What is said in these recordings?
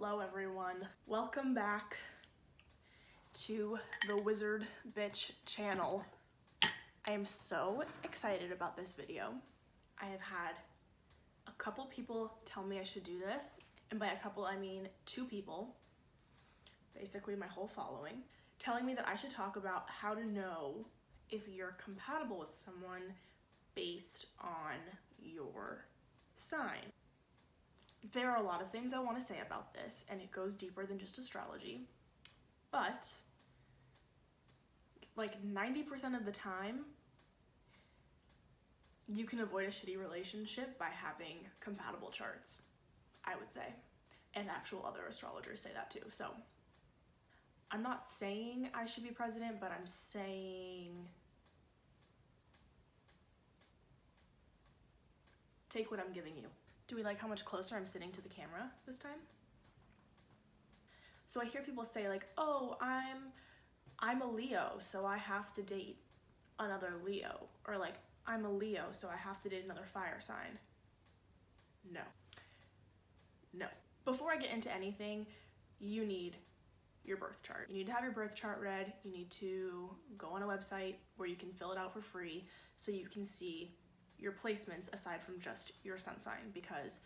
Hello everyone. Welcome back to the Wizard Bitch channel. I am so excited about this video. I have had a couple people tell me I should do this, and by a couple I mean 2 people, basically my whole following, telling me that I should talk about how to know if you're compatible with someone based on your sign. There are a lot of things I want to say about this, and it goes deeper than just astrology, but like 90% of the time, you can avoid a shitty relationship by having compatible charts, I would say, and actual other astrologers say that too. So I'm not saying I should be president, but I'm saying take what I'm giving you. Do we like how much closer I'm sitting to the camera this time? So I hear people say like, oh, I'm a Leo, so I have to date another Leo. Or like, I'm a Leo, so I have to date another fire sign. No. No. Before I get into anything, you need your birth chart. You need to have your birth chart read. You need to go on a website where you can fill it out for free so you can see your placements aside from just your sun sign, because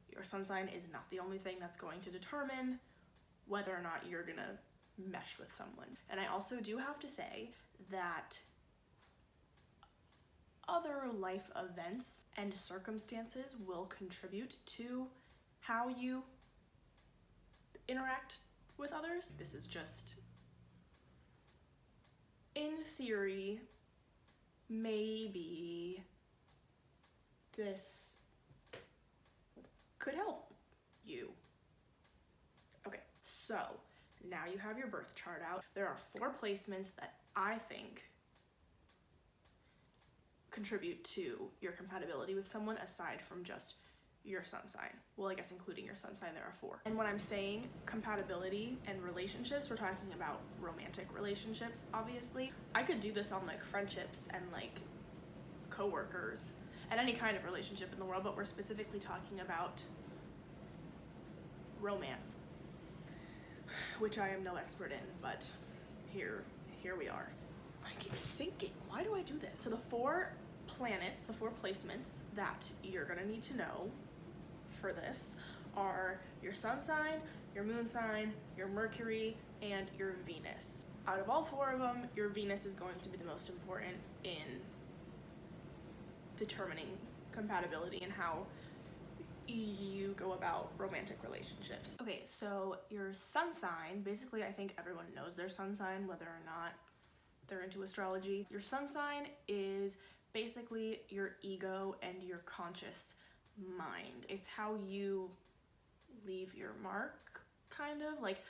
your sun sign is not the only thing that's going to determine whether or not you're gonna mesh with someone. And I also do have to say that other life events and circumstances will contribute to how you interact with others. This is just, in theory, maybe this could help you. Okay, so now you have your birth chart out. There are 4 placements that I think contribute to your compatibility with someone aside from just your sun sign. Well, I guess including your sun sign, there are 4. And when I'm saying compatibility and relationships, we're talking about romantic relationships, obviously. I could do this on like friendships and like coworkers and any kind of relationship in the world, but we're specifically talking about romance, which I am no expert in, but here we are. I keep sinking. Why do I do this? So the 4 planets, the 4 placements that you're gonna need to know for this are your sun sign, your moon sign, your Mercury, and your Venus. Out of all 4 of them, your Venus is going to be the most important in determining compatibility and how you go about romantic relationships. Okay, so your sun sign, basically I think everyone knows their sun sign, whether or not they're into astrology. Your sun sign is basically your ego and your conscious mind. It's how you leave your mark, kind of. Like,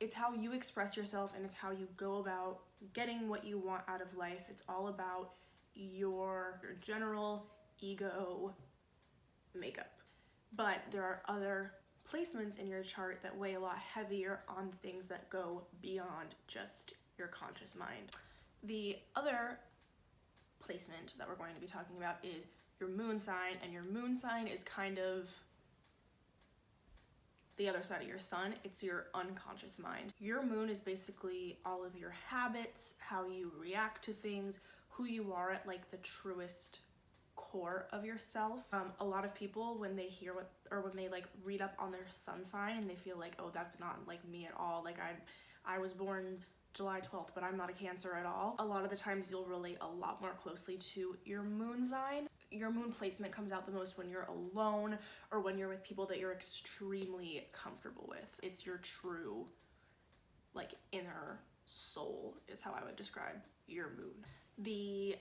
it's how you express yourself, and it's how you go about getting what you want out of life. It's all about your general ego makeup. But there are other placements in your chart that weigh a lot heavier on things that go beyond just your conscious mind. The other placement that we're going to be talking about is your moon sign, and your moon sign is kind of the other side of your sun. It's your unconscious mind. Your moon is basically all of your habits, how you react to things, who you are at like the truest core of yourself. A lot of people, when they hear when they like read up on their sun sign and they feel like, oh, that's not like me at all. Like I was born July 12th, but I'm not a Cancer at all. A lot of the times you'll relate a lot more closely to your moon sign. Your moon placement comes out the most when you're alone or when you're with people that you're extremely comfortable with. It's your true like inner soul is how I would describe your moon. The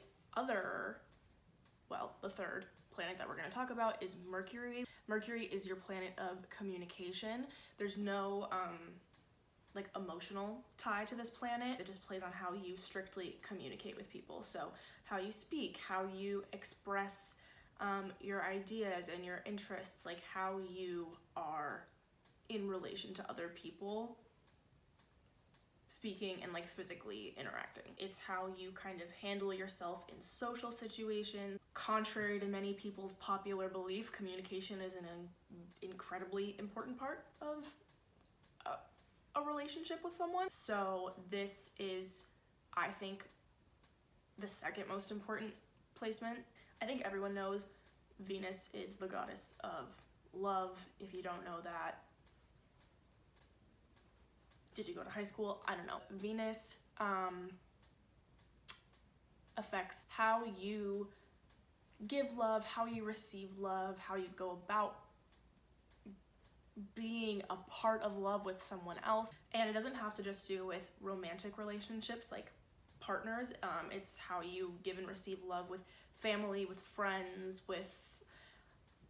third planet that we're going to talk about is Mercury. Mercury is your planet of communication. There's no like emotional tie to this planet. It just plays on how you strictly communicate with people. So how you speak, how you express your ideas and your interests, like how you are in relation to other people speaking and like physically interacting. It's how you kind of handle yourself in social situations. Contrary to many people's popular belief, communication is an incredibly important part of a relationship with someone. So this is, I think, the second most important placement. I think everyone knows Venus is the goddess of love. If you don't know that, did you go to high school? I don't know. Venus affects how you give love, how you receive love, how you go about being a part of love with someone else. And it doesn't have to just do with romantic relationships like partners. It's how you give and receive love with family, with friends, with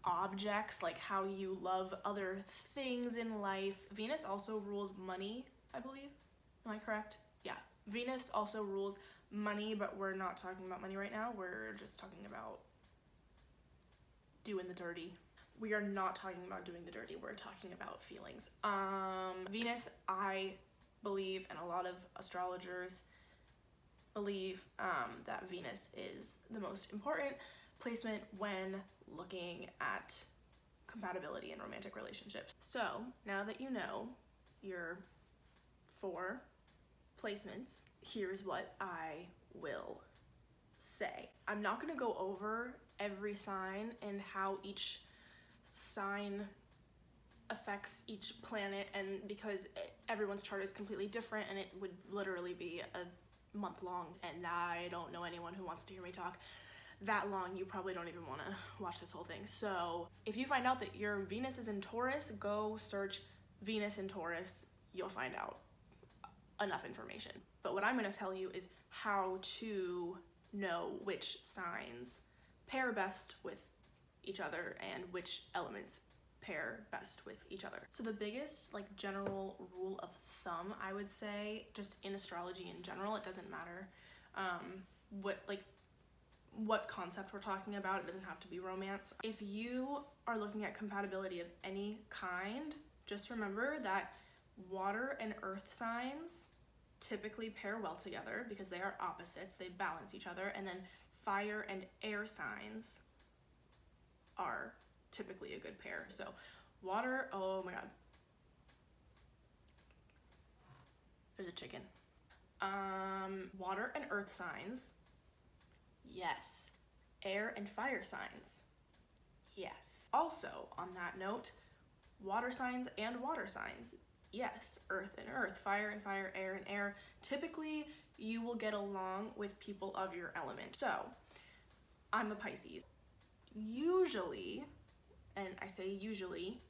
objects, like how you love other things in life. Venus also rules money, I believe. Am I correct? Yeah. Venus also rules money, but we're not talking about money right now. We're just talking about doing the dirty. We are not talking about doing the dirty. We're talking about feelings. Venus, I believe, and a lot of astrologers believe that Venus is the most important placement when looking at compatibility in romantic relationships. So now that you know your 4 placements, here's what I will say. I'm not going to go over every sign and how each sign affects each planet, and because everyone's chart is completely different and it would literally be a month long, and I don't know anyone who wants to hear me talk that long. You probably don't even want to watch this whole thing. So if you find out that your Venus is in Taurus, go search Venus in Taurus. You'll find out enough information. But what I'm going to tell you is how to know which signs pair best with each other and which elements pair best with each other. So the biggest like general rule of thumb, I would say, just in astrology in general, it doesn't matter what concept we're talking about. It doesn't have to be romance. If you are looking at compatibility of any kind, just remember that water and earth signs typically pair well together because they are opposites, they balance each other, and then fire and air signs are typically a good pair. So water, oh my god, there's a chicken. Water and earth signs, yes. Air and fire signs, yes. Also, on that note, water signs and water signs, yes. Earth and earth, fire and fire, air and air. Typically, you will get along with people of your element. So, I'm a Pisces. Usually, and I say usually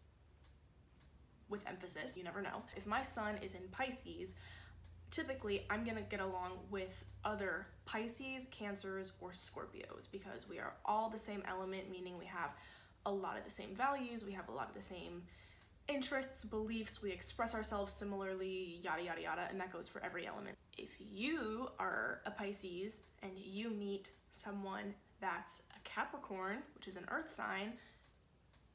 with emphasis, you never know, if my sun is in Pisces, typically I'm gonna get along with other Pisces, Cancers, or Scorpios because we are all the same element, meaning we have a lot of the same values, we have a lot of the same interests, beliefs, we express ourselves similarly, yada yada yada, and that goes for every element. If you are a Pisces and you meet someone that's a Capricorn, which is an earth sign,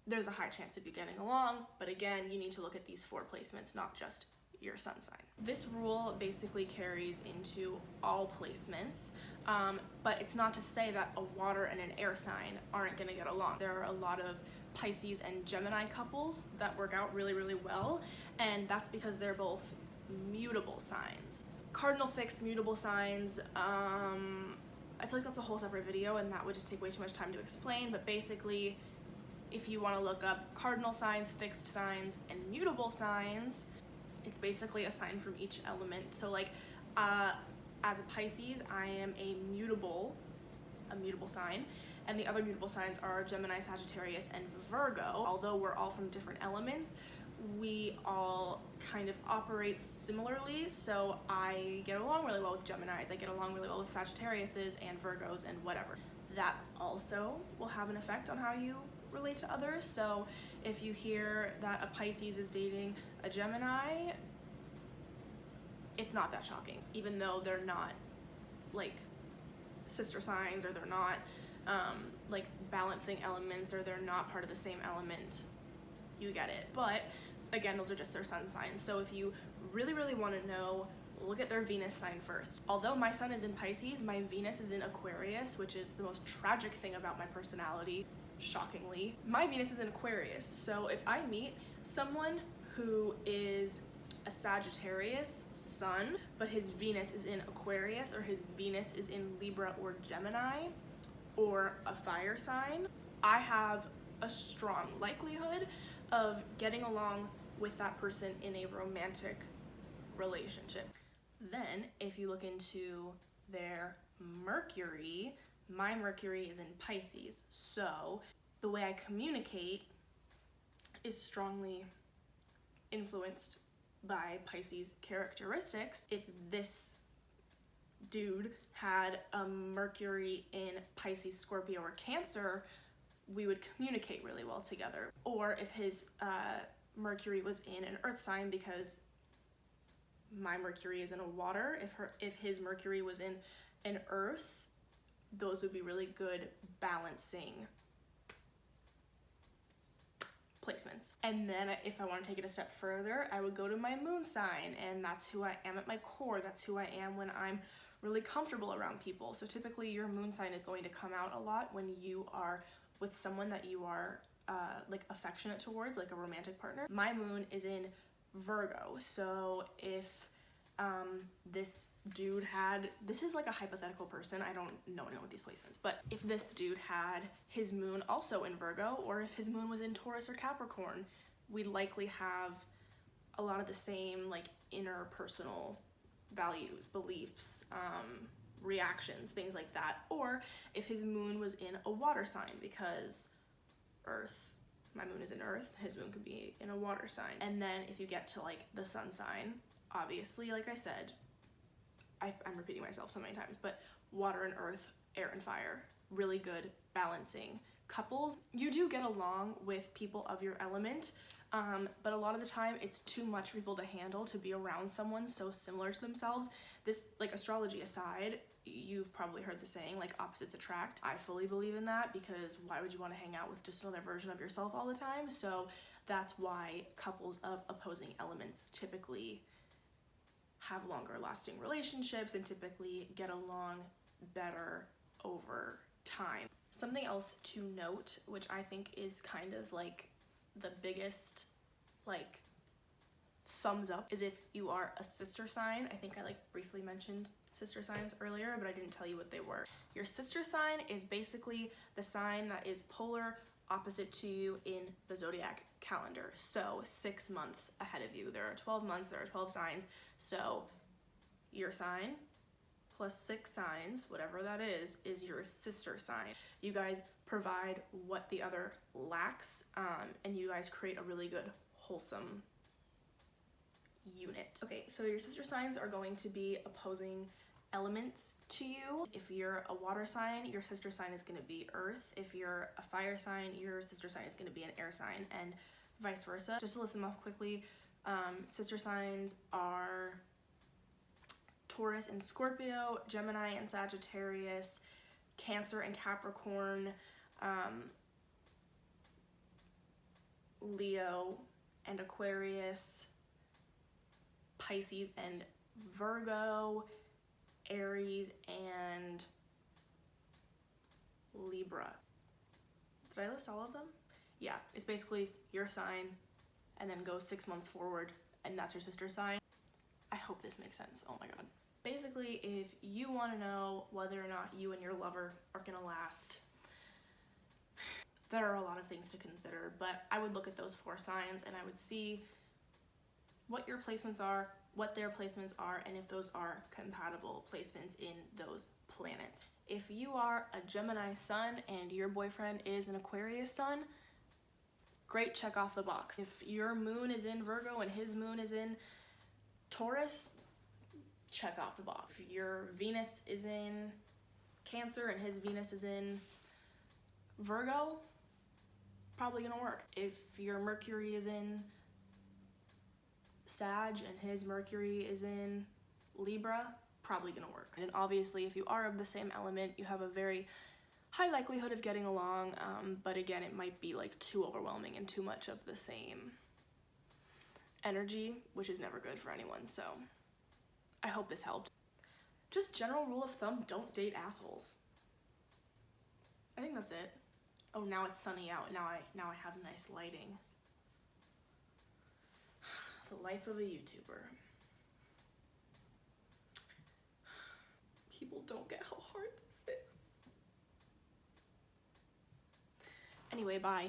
there's a high chance of you getting along, but again, you need to look at these 4 placements, not just your sun sign. This rule basically carries into all placements, but it's not to say that a water and an air sign aren't gonna get along. There are a lot of Pisces and Gemini couples that work out really, really well, and that's because they're both mutable signs. Cardinal fixed mutable signs, I feel like that's a whole separate video and that would just take way too much time to explain, but basically, if you want to look up cardinal signs, fixed signs, and mutable signs, it's basically a sign from each element. So like, as a Pisces, I am a mutable sign, and the other mutable signs are Gemini, Sagittarius, and Virgo. Although we're all from different elements, we all kind of operate similarly, so I get along really well with Geminis, I get along really well with Sagittariuses and Virgos and whatever. That also will have an effect on how you relate to others. So if you hear that a Pisces is dating a Gemini, it's not that shocking, even though they're not like sister signs, or they're not like balancing elements, or they're not part of the same element. You get it. But again, those are just their sun signs. So if you really, really want to know look at their Venus sign first. Although my sun is in Pisces, my Venus is in Aquarius, which is the most tragic thing about my personality, shockingly. My Venus is in Aquarius, so if I meet someone who is a Sagittarius sun, but his Venus is in Aquarius, or his Venus is in Libra or Gemini, or a fire sign, I have a strong likelihood of getting along with that person in a romantic relationship. Then, if you look into their Mercury, my Mercury is in Pisces, so the way I communicate is strongly influenced by Pisces characteristics. If this dude had a Mercury in Pisces, Scorpio, or Cancer, we would communicate really well together. Or if his Mercury was in an earth sign, because my Mercury is in a water, if his Mercury was in an earth, those would be really good balancing placements. And then if I want to take it a step further, I would go to my moon sign, and that's who I am at my core. That's who I am when I'm really comfortable around people. So typically your moon sign is going to come out a lot when you are with someone that you are like affectionate towards, like a romantic partner. My moon is in Virgo, so if this dude had, this is like a hypothetical person, I don't know anyone with these placements, but if this dude had his moon also in Virgo, or if his moon was in Taurus or Capricorn, we'd likely have a lot of the same like interpersonal values, beliefs, reactions, things like that. Or if his moon was in a water sign, because Earth, my moon is in Earth, his moon could be in a water sign. And then if you get to like the sun sign, obviously, like I said, I'm repeating myself so many times, but water and earth, air and fire, really good balancing couples. You do get along with people of your element, but a lot of the time it's too much for people to handle to be around someone so similar to themselves. This, like, astrology aside, you've probably heard the saying, like, opposites attract. I fully believe in that, because why would you want to hang out with just another version of yourself all the time? So that's why couples of opposing elements typically have longer lasting relationships and typically get along better over time. Something else to note, which I think is kind of like the biggest like thumbs up, is if you are a sister sign. I think I like briefly mentioned sister signs earlier, but I didn't tell you what they were. Your sister sign is basically the sign that is polar opposite to you in the zodiac calendar. So 6 months ahead of you. There are 12 months, there are 12 signs. So your sign plus 6 signs, whatever that is your sister sign. You guys provide what the other lacks, and you guys create a really good, wholesome unit. Okay, so your sister signs are going to be opposing elements to you. If you're a water sign, your sister sign is going to be earth. If you're a fire sign, your sister sign is going to be an air sign, and vice versa. Just to list them off quickly, sister signs are Taurus and Scorpio, Gemini and Sagittarius, Cancer and Capricorn, Leo and Aquarius, Pisces and Virgo, Aries and Libra. Did I list all of them? Yeah, it's basically your sign and then go 6 months forward, and that's your sister sign. I hope this makes sense. Oh my god. Basically, if you want to know whether or not you and your lover are gonna last, there are a lot of things to consider, but I would look at those 4 signs and I would see what your placements are, what their placements are, and if those are compatible placements in those planets. If you are a Gemini sun and your boyfriend is an Aquarius sun, great, check off the box. If your moon is in Virgo and his moon is in Taurus, check off the box. If your Venus is in Cancer and his Venus is in Virgo, probably gonna work. If your Mercury is in Sag and his Mercury is in Libra, probably gonna work. And obviously, if you are of the same element, you have a very high likelihood of getting along, but again, it might be like too overwhelming and too much of the same energy, which is never good for anyone. So I hope this helped. Just general rule of thumb, don't date assholes. I think that's it. Oh, now it's sunny out. Now I have nice lighting. The life of a YouTuber. People don't get how hard this is. Anyway, bye.